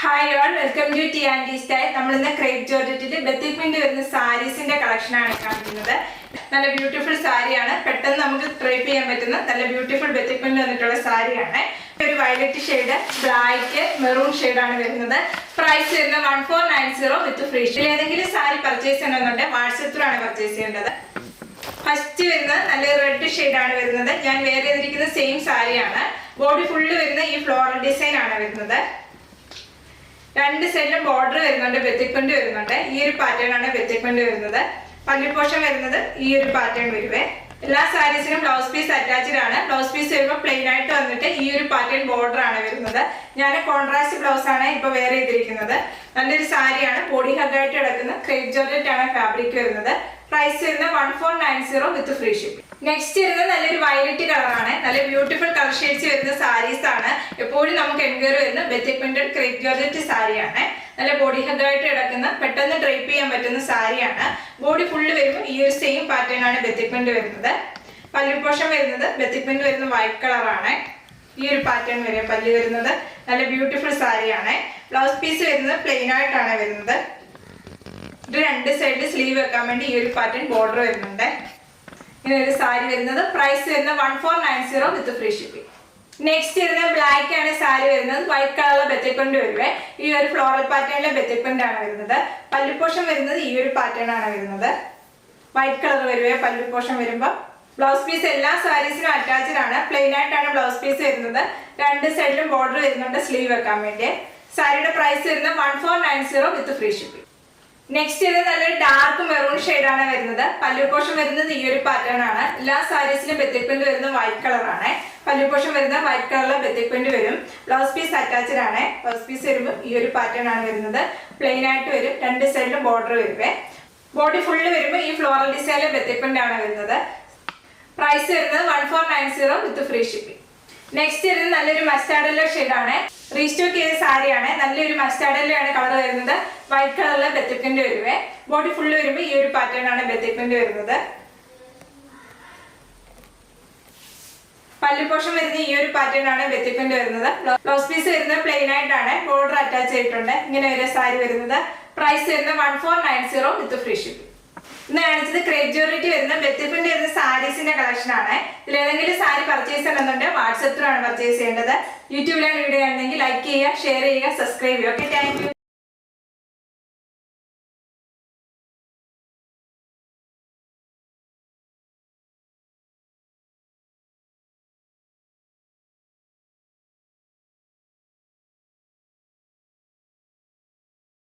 Hi all, welcome to T&D Style. നമ്മൾ ഇന്ന് crepe ജോർജറ്റിൽ batik print വരുന്ന സാരീസിന്റെ കളക്ഷൻ ആണ് കാണിക്കുന്നത്. നല്ല ബ്യൂട്ടിഫുൾ സാരിയാണ്. പെട്ടെന്ന് നമുക്ക് ക്രേപ്പ് ചെയ്യാൻ പറ്റുന്ന നല്ല ബ്യൂട്ടിഫുൾ ബത്തിക് പ്രിന്റ് വന്നിട്ടുള്ള സാരിയാണ്. ഒരു violet shade, black, maroon shade ആണ് വരുന്നത്. പ്രൈസ് വരുന്നത് 1490 വിത്ത് ഫ്രീ ഷിപ്പിംഗ്. ഏതെങ്കിലും സാരി പർച്ചേസ് ചെയ്യണമെന്നുണ്ടെങ്കിൽ വാട്സ്ആപ്പ് ത്രൂ ആണ് പർച്ചേസ് ചെയ്യേണ്ടത്. ഫസ്റ്റ് വരുന്നത് നല്ല റെഡ് ഷെയ്ഡ് ആണ് വരുന്നത്. ഞാൻ വേറെ ചെയ്തിരിക്കുന്ന സെയിം സാരിയാണ്. ബോഡി ഫുള്ള് വരുന്ന ഈ ഫ്ലോറൽ ഡിസൈൻ ആണ് വരുന്നത്. രണ്ട് സൈഡിലും ബോർഡർ വരുന്നുണ്ട്, ബത്തിക് പ്രിന്റ് വരുന്നുണ്ട്. ഈ ഒരു പാറ്റേൺ ആണ് ബത്തിക് പ്രിന്റ് വരുന്നത്. പല്ലു പോർഷൻ വരുന്നത് ഈ ഒരു പാറ്റേൺ വരുവേ. എല്ലാ സാരീസിനും ബ്ലൗസ് പീസ് അറ്റാച്ച്ഡ് ആണ്. ബ്ലൗസ് പീസ് വരുമ്പോൾ പ്ലെയിൻ ആയിട്ട് വന്നിട്ട് ഈ ഒരു പാറ്റേൺ ബോർഡർ ആണ് വരുന്നത്. ഞാൻ കോൺട്രാസ്റ്റ് ബ്ലൗസ് ആണ് ഇപ്പൊ വേറെ ചെയ്തിരിക്കുന്നത്. നല്ലൊരു സാരിയാണ്. ബോഡി ഹഗ്ഗായിട്ട് കിടക്കുന്ന ക്രേപ്പ് ജോർജറ്റ് ആണ് ഫാബ്രിക് വരുന്നത്. പ്രൈസ് വരുന്നത് 1490 വിത്ത് ഫ്രീ ഷിപ്പിംഗ്. നെക്സ്റ്റ് വരുന്നത് നല്ലൊരു വയലറ്റ് കളറാണ്. നല്ല ബ്യൂട്ടിഫുൾ കളർ ഷെയ്ഡ്സ് വരുന്ന സാരീസ് ആണ്. എപ്പോഴും നമുക്ക് എൻക്വയറി വരുന്ന ബത്തിക് പ്രിന്റഡ് ക്രേപ്പ് ജോർജറ്റ് സാരിയാണ്. നല്ല ബോഡി ഹഗ്ഗായിട്ട് കിടക്കുന്ന പെട്ടെന്ന് ഡ്രൈപ്പ് ചെയ്യാൻ പറ്റുന്ന സാരിയാണ്. ബോഡി ഫുള്ള് വരുമ്പോൾ ഈ ഒരു സെയിം പാറ്റേൺ ആണ് ബത്തിക് പ്രിന്റ് വരുന്നത്. പല്ലു പോർഷൻ വരുന്നത് ബത്തിക് പ്രിന്റ് വരുന്ന വൈറ്റ് കളറാണ്. ഈ ഒരു പാറ്റേൺ വരെ പല്ലു വരുന്നത്. നല്ല ബ്യൂട്ടിഫുൾ സാരിയാണ്. ബ്ലൗസ് പീസ് വരുന്നത് പ്ലെയിൻ ആയിട്ടാണ് വരുന്നത്. ഇത് രണ്ട് സൈഡിൽ സ്ലീവ് വെക്കാൻ വേണ്ടി ഈ ഒരു പാറ്റേൺ ബോർഡർ വരുന്നുണ്ട്. ഇങ്ങനെ ഒരു സാരി വരുന്നത്. പ്രൈസ് വരുന്നത് 1490 വിത്ത് ഫ്രീ ഷിപ്പിംഗ്. നെക്സ്റ്റ് വരുന്നത് ബ്ലാക്ക് ആണ് സാരി വരുന്നത്. വൈറ്റ് കളറിലെ ബത്തിക് പ്രിന്റ് വരുവേ. ഈ ഒരു ഫ്ലോറൽ പാറ്റേണിലെ ബത്തിക് പ്രിന്റ് ആണ് വരുന്നത്. പല്ലു പോർഷൻ വരുന്നത് ഈ ഒരു പാറ്റേൺ ആണ് വരുന്നത്. വൈറ്റ് കളർ വരുവേ പല്ലു പോർഷൻ വരുമ്പോൾ. ബ്ലൗസ് പീസ് എല്ലാ സാരീസിനും അറ്റാച്ച്ഡ് ആണ്. പ്ലെയിൻ ആയിട്ടാണ് ബ്ലൗസ് പീസ് വരുന്നത്. രണ്ട് സൈഡിലും ബോർഡർ വരുന്നുണ്ട് സ്ലീവ് വെക്കാൻ വേണ്ടി. സാരിയുടെ പ്രൈസ് വരുന്നത് 1490 വിത്ത് ഫ്രീ ഷിപ്പിംഗ്. നെക്സ്റ്റ് ഇത് നല്ലൊരു ഡാർക്ക് മെറൂൺ ഷെയ്ഡ് ആണ് വരുന്നത്. പല്ലു പോർഷൻ വരുന്നത് ഈ ഒരു പാറ്റേൺ ആണ്. എല്ലാ സാരീസിലും ബത്തിക് പ്രിന്റ് വരുന്നത് വൈറ്റ് കളർ ആണ്. പല്ലു പോർഷൻ വരുന്നത് വൈറ്റ് കളറിലെ ബത്തിക് പ്രിന്റ് വരും. ബ്ലൗസ് പീസ് അറ്റാച്ച്ഡ് ആണ്. ബ്ലൗസ് പീസ് വരുമ്പോൾ ഈ ഒരു പാറ്റേൺ ആണ് വരുന്നത്. പ്ലെയിൻ ആയിട്ട് വരും. രണ്ട് സൈഡിലും ബോർഡർ വരുവേ. ബോഡി ഫുള്ള് വരുമ്പോൾ ഈ ഫ്ലോറൽ ഡിസൈനിലെ ബത്തിക് പ്രിന്റ് ആണ് വരുന്നത്. പ്രൈസ് വരുന്നത് 1490 വിത്ത് ഫ്രീ ഷിപ്പിംഗ്. നെക്സ്റ്റ് വരുന്നത് നല്ലൊരു മസ്റ്റാർഡ് യെല്ലോ ഷെയ്ഡ് ആണ്. റീസ്റ്റോക്ക് ചെയ്ത സാരിയാണ്. നല്ലൊരു മസ്റ്റാർഡ് യെല്ലോ ആണ് കളർ വരുന്നത്. വൈറ്റ് കളറിലെ ബത്തിക് പ്രിന്റ് വരുവേ. ബോഡി ഫുള്ള് വരുമ്പോൾ ഈ ഒരു പാറ്റേൺ ആണ് ബത്തിക് പ്രിന്റ് വരുന്നത്. പല്ലു പോർഷൻ വരുന്ന ഈ ഒരു പാറ്റേൺ ആണ് ബത്തിക് പ്രിന്റ് വരുന്നത്. ബ്ലൗസ് പീസ് വരുന്നത് പ്ലെയിൻ ആയിട്ടാണ്. ബോർഡർ അറ്റാച്ച് ചെയ്തിട്ടുണ്ട്. ഇങ്ങനെ ഒരു സാരി വരുന്നത്. പ്രൈസ് വരുന്നത് 1490 വിത്ത് ഫ്രീ ഷിപ്പിംഗ്. ഇന്ന് കാണിച്ചത് ക്രേപ്പ് ജോർജറ്റ് വരുന്ന ബത്തിക് പ്രിന്റ് വരുന്ന സാരീസിന്റെ കളക്ഷൻ ആണ്. ഇതിൽ ഏതെങ്കിലും സാരി പർച്ചേസ് ചെയ്യണമെന്നുണ്ടെങ്കിൽ വാട്സ്ആപ്പ് ത്രൂ ആണ് പർച്ചേസ് ചെയ്യേണ്ടത്. യൂട്യൂബിലാണ് വീഡിയോ കാണുന്നെങ്കിൽ ലൈക്ക് ചെയ്യുക, ഷെയർ ചെയ്യുക, സബ്സ്ക്രൈബ് ചെയ്യുക. Okay, thank you.